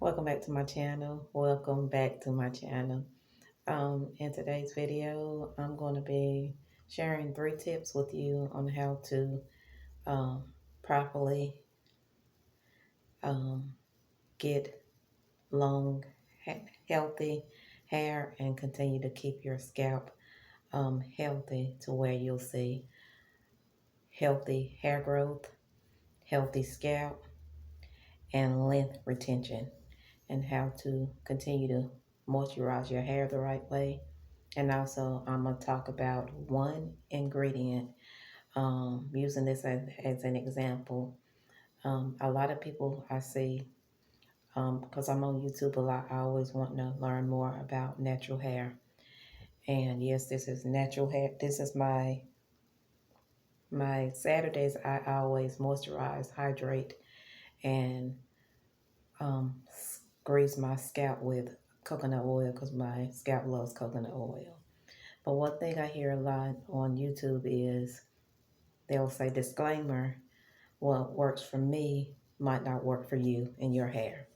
Welcome back to my channel. Welcome back to my channel. In today's video, I'm going to be sharing 3 tips with you on how to um, properly um, get long, healthy hair and continue to keep your scalp healthy to where you'll see healthy hair growth, healthy scalp, and length retention, and how to continue to moisturize your hair the right way. And also, I'm going to talk about one ingredient, using this as an example. A lot of people I see, because I'm on YouTube a lot, I always want to learn more about natural hair. And yes, this is natural hair. This is my Saturdays. I always moisturize, hydrate, and um, grease my scalp with coconut oil because my scalp loves coconut oil. But one thing I hear a lot on YouTube is they'll say disclaimer, what works for me might not work for you and your hair.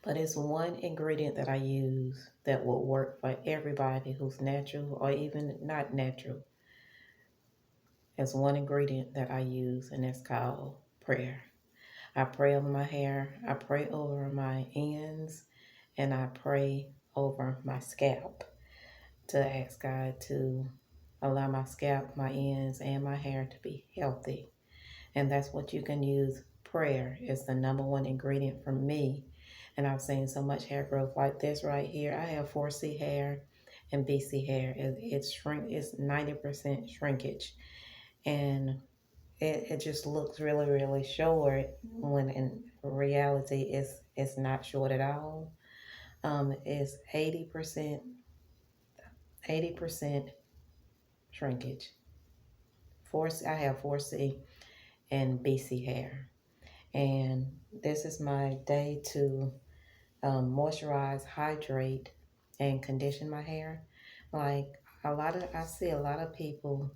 But it's one ingredient that I use that will work for everybody who's natural or even not natural. It's one ingredient that I use, and it's called prayer. I pray over my hair, I pray over my ends, and I pray over my scalp to ask God to allow my scalp, my ends, and my hair to be healthy. And that's what you can use. Prayer is the number one ingredient for me. And I've seen so much hair growth like this right here. I have 4C hair and BC hair. It's 90% shrinkage. And it just looks really, really short when in reality it's not short at all. It's 80% shrinkage. I have 4C and BC hair. And this is my day to moisturize, hydrate, and condition my hair. Like I see a lot of people,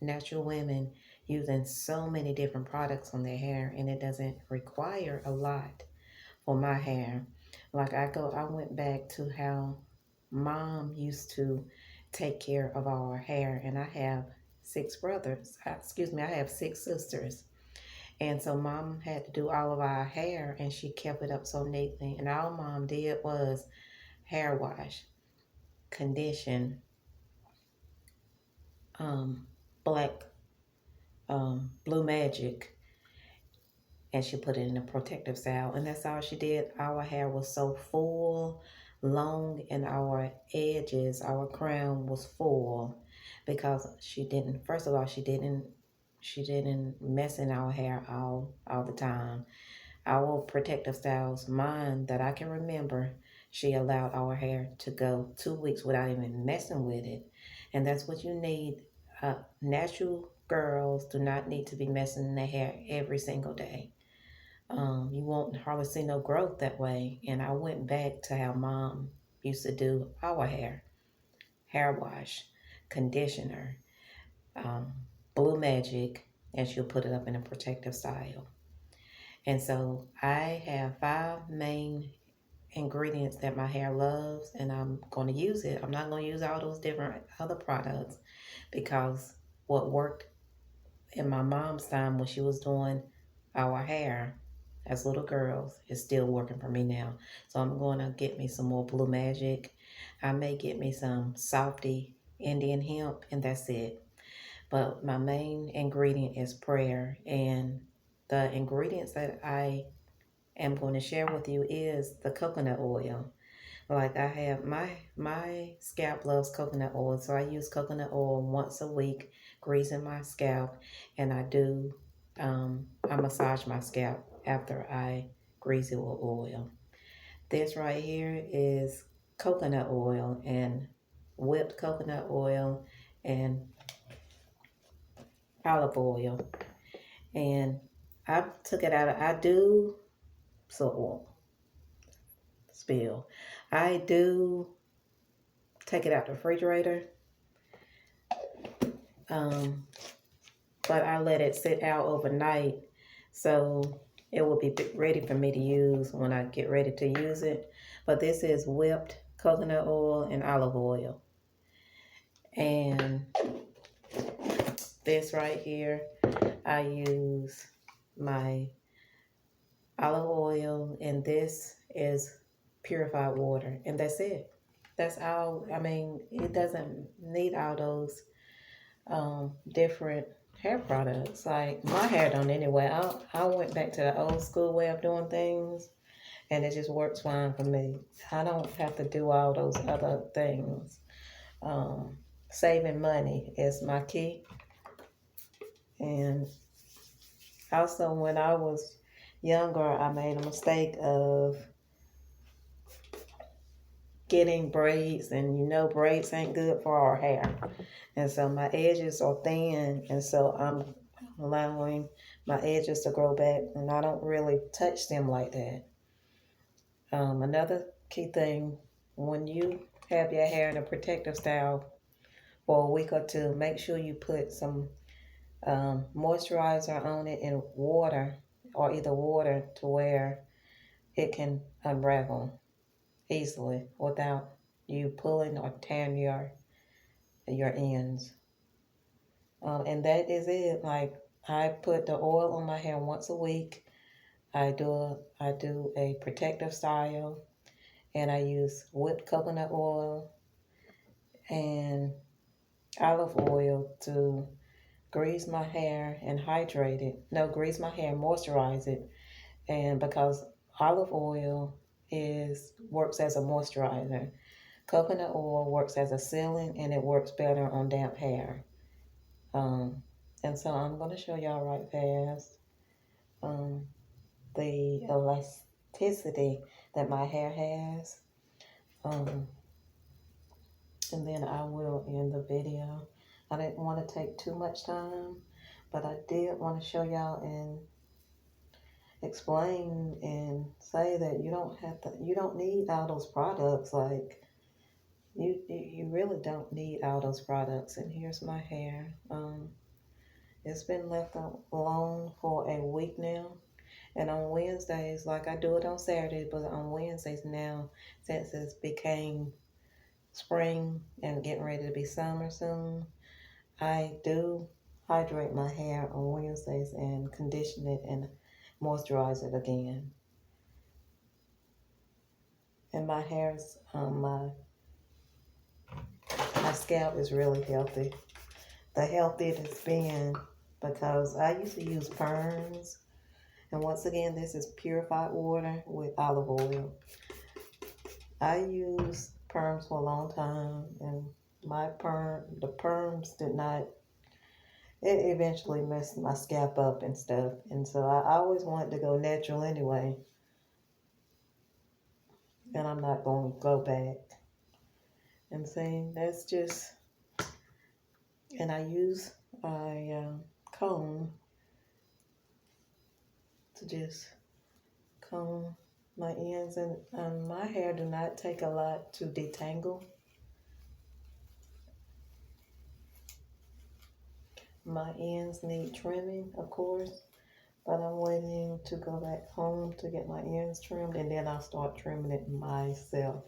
natural women, using so many different products on their hair, and it doesn't require a lot for my hair. Like I went back to how mom used to take care of our hair, and I have 6 brothers. Excuse me, I have 6 sisters. And so mom had to do all of our hair, and she kept it up so neatly. And all mom did was hair wash, condition, um, black, blue magic, and she put it in a protective salve. And that's all she did. Our hair was so full, long, and our edges, our crown was full because she didn't, first of all, she didn't mess in our hair all the time. Our protective styles, mine that I can remember, she allowed our hair to go 2 weeks without even messing with it. And that's what you need. Natural girls do not need to be messing in their hair every single day. You won't hardly see no growth that way. And I went back to how mom used to do our hair wash, conditioner, um, blue magic, and she'll put it up in a protective style. And so I have 5 main ingredients that my hair loves, and I'm going to use it. I'm not going to use all those different other products because what worked in my mom's time when she was doing our hair as little girls is still working for me now. So I'm going to get me some more Blue Magic. I may get me some Softy Indian hemp, and that's it. But my main ingredient is prayer, and the ingredients that I am going to share with you is the coconut oil. Like I have my scalp loves coconut oil, so I use coconut oil once a week, greasing my scalp, and I massage my scalp after I grease it with oil. This right here is coconut oil and whipped coconut oil and olive oil, and I took it out. I do so spill. I do take it out the refrigerator, um, but I let it sit out overnight. So it will be ready for me to use when I get ready to use it. But this is whipped coconut oil and olive oil. And this right here, I use my olive oil, and this is purified water, and that's it. That's all. I mean, it doesn't need all those different hair products. Like my hair don't anyway. I went back to the old school way of doing things, and it just works fine for me. I don't have to do all those other things. Um, Saving money is my key. And also, when I was younger, I made a mistake of getting braids, and braids ain't good for our hair. And so my edges are thin, and so I'm allowing my edges to grow back, and I don't really touch them like that. Another key thing, when you have your hair in a protective style for a week or two, make sure you put some moisturizer on it in water, or either water, to where it can unravel easily without you pulling or tearing your ends. And that is it. Like, I put the oil on my hair once a week. I do a protective style, and I use whipped coconut oil and olive oil to grease my hair and hydrate it. No, grease my hair, moisturize it. And because olive oil works as a moisturizer, coconut oil works as a sealant, and it works better on damp hair. Um, and so I'm going to show y'all right fast the elasticity that my hair has. And then I will end the video. I didn't want to take too much time, but I did want to show y'all and explain and say that you don't need all those products. Like, you really don't need all those products. And here's my hair. It's been left alone for a week now. And on Wednesdays, like I do it on Saturday, but on Wednesdays now, since it's became spring and getting ready to be summer soon, I do hydrate my hair on Wednesdays and condition it and moisturize it again. And my hair's my scalp is really healthy. The healthiest it's been, because I used to use perms. And once again, this is purified water with olive oil. I used perms for a long time, and the perms did not, it eventually messed my scalp up and stuff. And so I always wanted to go natural anyway. And I'm not going to go back. And see, that's just, and I use a comb to just comb my ends, and my hair do not take a lot to detangle. My ends need trimming, of course, but I'm waiting to go back home to get my ends trimmed, and then I'll start trimming it myself.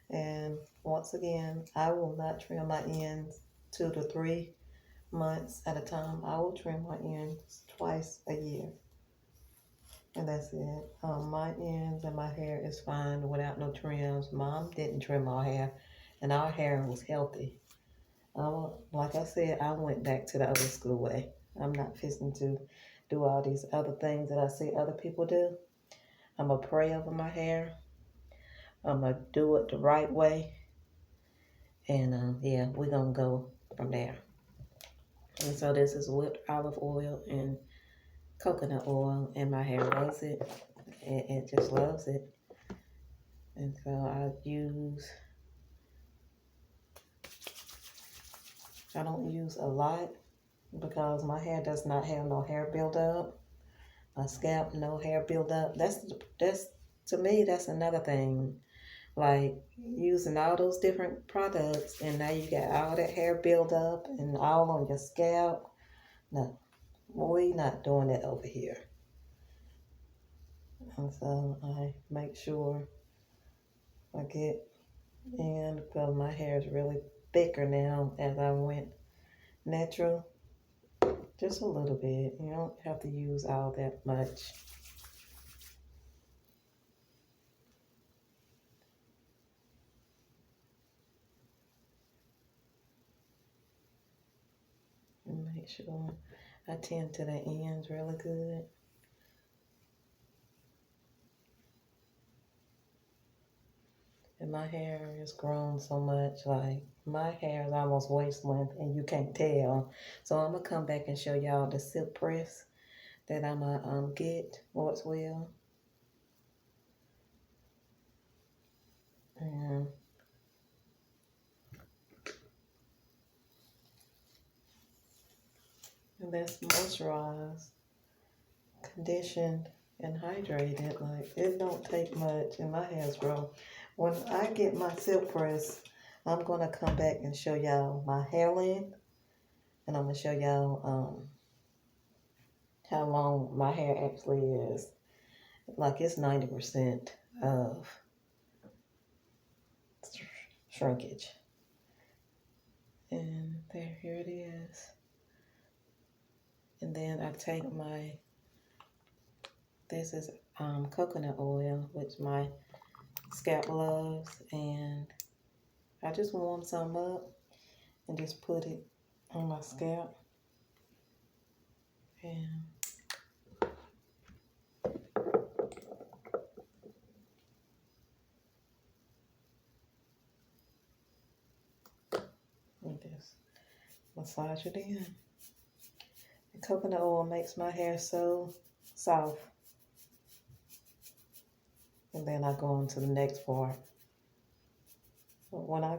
And once again, I will not trim my ends 2 to 3 months at a time. I will trim my ends twice a year. And that's it. My ends and my hair is fine without no trims. Mom didn't trim our hair, and our hair was healthy. Like I said, I went back to the old school way. I'm not fixing to do all these other things that I see other people do. I'm going to pray over my hair. I'm going to do it the right way. And yeah, we're going to go from there. And so this is whipped olive oil and coconut oil, and my hair loves it. It just loves it. And so I don't use a lot, because my hair does not have no hair buildup. My scalp, no hair buildup. That's to me, that's another thing. Like, using all those different products, and now you got all that hair buildup and all on your scalp. No, we not doing that over here. And so I make sure I get in because my hair is really thicker now as I went natural. Just a little bit. You don't have to use all that much. And make sure I tend to the ends really good. And my hair is grown so much, like my hair is almost waist length and you can't tell. So I'm gonna come back and show y'all the silk press that I'm gonna get Lord's will. And that's moisturized, conditioned, and hydrated. Like it don't take much and my hair's grown. When I get my silk press, I'm gonna come back and show y'all my hair length, and I'm gonna show y'all how long my hair actually is. Like it's 90% of shrinkage. And there, here it is. And then I take my, this is coconut oil, which my scalp loves, and I just warm some up and just put it on my scalp. And just massage it in. The coconut oil makes my hair so soft. And then I go on to the next part. When I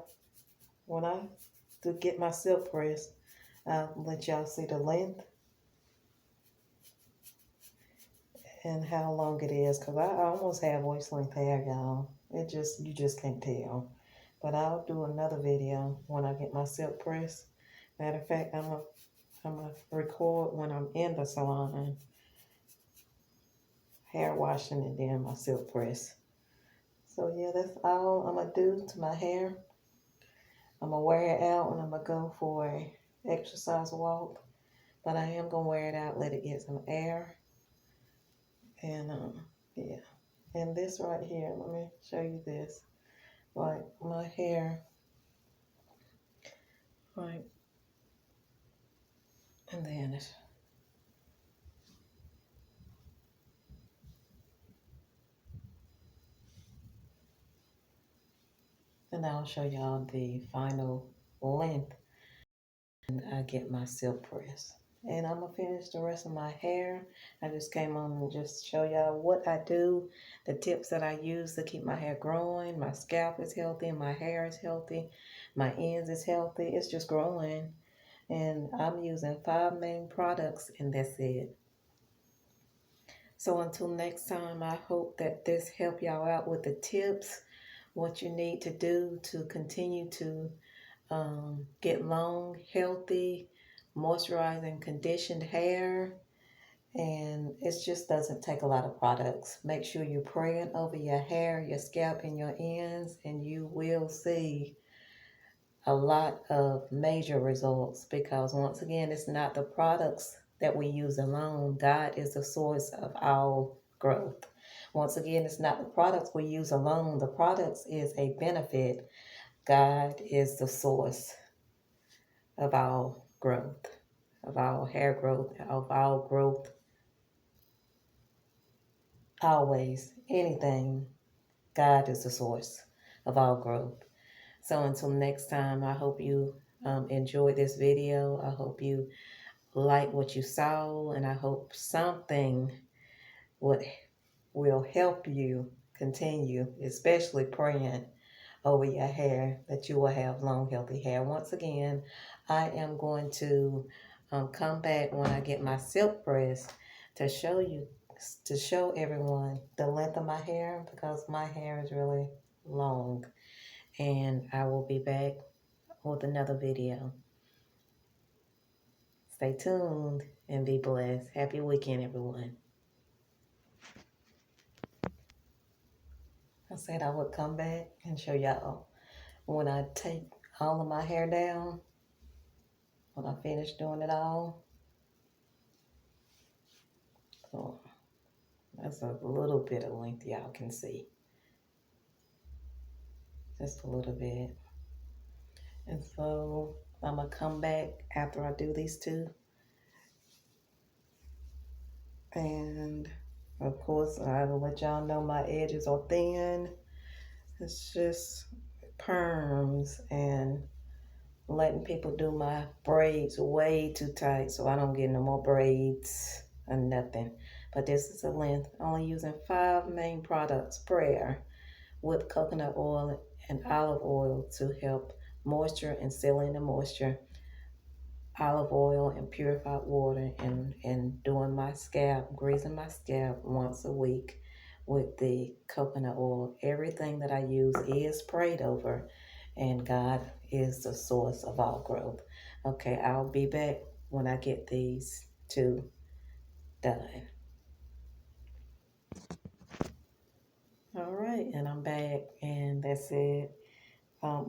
do get my silk press, I'll let y'all see the length and how long it is, because I almost have waist length hair, y'all. You just can't tell. But I'll do another video when I get my silk press. Matter of fact, I'm gonna record when I'm in the salon, hair washing, and then my silk press. So yeah, that's all I'm gonna do to my hair. I'm gonna wear it out and I'm gonna go for a exercise walk. But I am gonna wear it out, let it get some air. And yeah. And this right here, let me show you this. Like my hair, right, and then and I'll show y'all the final length and I get my silk press. And I'm gonna finish the rest of my hair. I just came on and just show y'all what I do, the tips that I use to keep my hair growing. My scalp is healthy, my hair is healthy, my ends is healthy. It's just growing. And I'm using 5 main products and that's it. So until next time, I hope that this helped y'all out with the tips, what you need to do to continue to get long, healthy, moisturized and conditioned hair. And it just doesn't take a lot of products. Make sure you're praying over your hair, your scalp, and your ends, and you will see a lot of major results, because once again, it's not the products that we use alone. God is the source of our growth. Once again, it's not the products we use alone. The products is a benefit. God is the source of our growth, of our hair growth, of our growth. Always, anything, God is the source of our growth. So until next time, I hope you enjoyed this video. I hope you like what you saw, and I hope something would will help you continue, especially praying over your hair, that you will have long, healthy hair. Once again, I am going to come back when I get my silk press to show everyone the length of my hair, because my hair is really long. And I will be back with another video. Stay tuned and be blessed. Happy weekend, everyone. I said I would come back and show y'all when I take all of my hair down, when I finish doing it all. So that's a little bit of length y'all can see. Just a little bit. And so I'm going to come back after I do these two. And of course, I will let y'all know my edges are thin. It's just perms and letting people do my braids way too tight so I don't get no more braids or nothing. But this is a length. Only using 5 main products: prayer with coconut oil and olive oil to help moisture and seal in the moisture, olive oil and purified water, and doing my scalp, greasing my scalp once a week with the coconut oil. Everything that I use is prayed over, and God is the source of all growth. Okay, I'll be back when I get these two done. All right, and I'm back, and that's it. I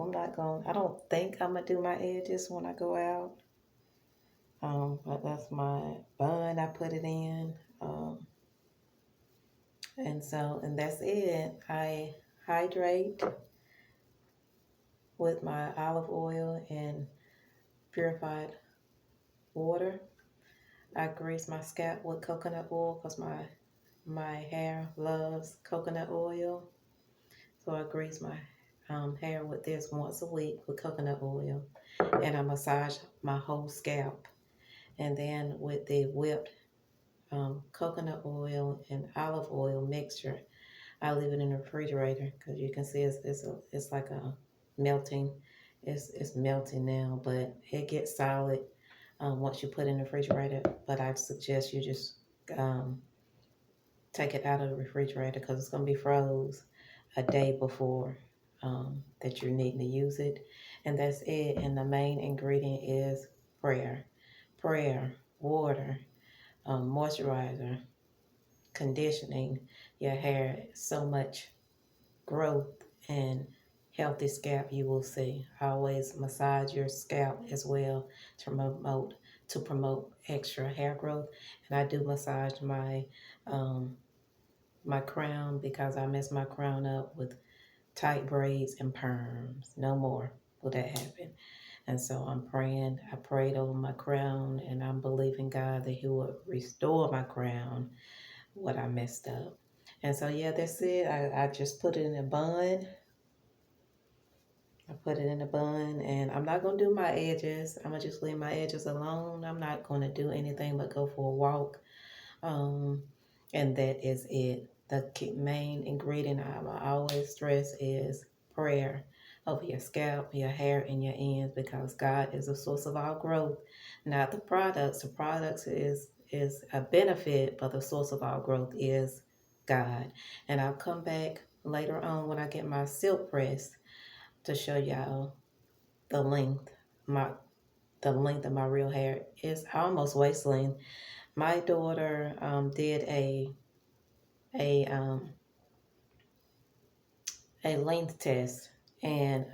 don't think I'm gonna do my edges when I go out. But that's my bun, I put it in. And that's it. I hydrate with my olive oil and purified water. I grease my scalp with coconut oil because my hair loves coconut oil. So I grease my hair with this once a week with coconut oil, and I massage my whole scalp. And then with the whipped coconut oil and olive oil mixture, I leave it in the refrigerator because you can see it's like a melting. It's melting now, but it gets solid once you put it in the refrigerator. But I suggest you just um, take it out of the refrigerator because it's going to be froze a day before that you're needing to use it. And that's it. And the main ingredient is prayer. Prayer, water, moisturizer, conditioning your hair. So much growth and healthy scalp you will see. Always massage your scalp as well to promote extra hair growth. And I do massage um, my crown because I mess my crown up with tight braids and perms. No more will that happen. And so I'm praying. I prayed over my crown, and I'm believing God that He will restore my crown, what I messed up. And so, yeah, that's it. I just put it in a bun. I put it in a bun, and I'm not going to do my edges. I'm going to just leave my edges alone. I'm not going to do anything but go for a walk. Um, and that is it. The main ingredient I always stress is prayer over your scalp, your hair, and your ends, because God is the source of all growth, not the products. The products is a benefit, but the source of all growth is God. And I'll come back later on when I get my silk press to show y'all the length. My the length of my real hair is almost waist length. My daughter did a um, a length test, and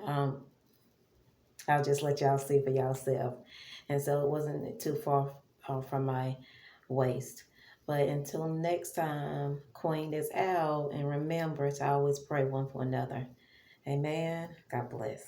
I'll just let y'all see for yourself. And so it wasn't too far from my waist. But until next time, Queen is out, and remember to always pray one for another. Amen. God bless.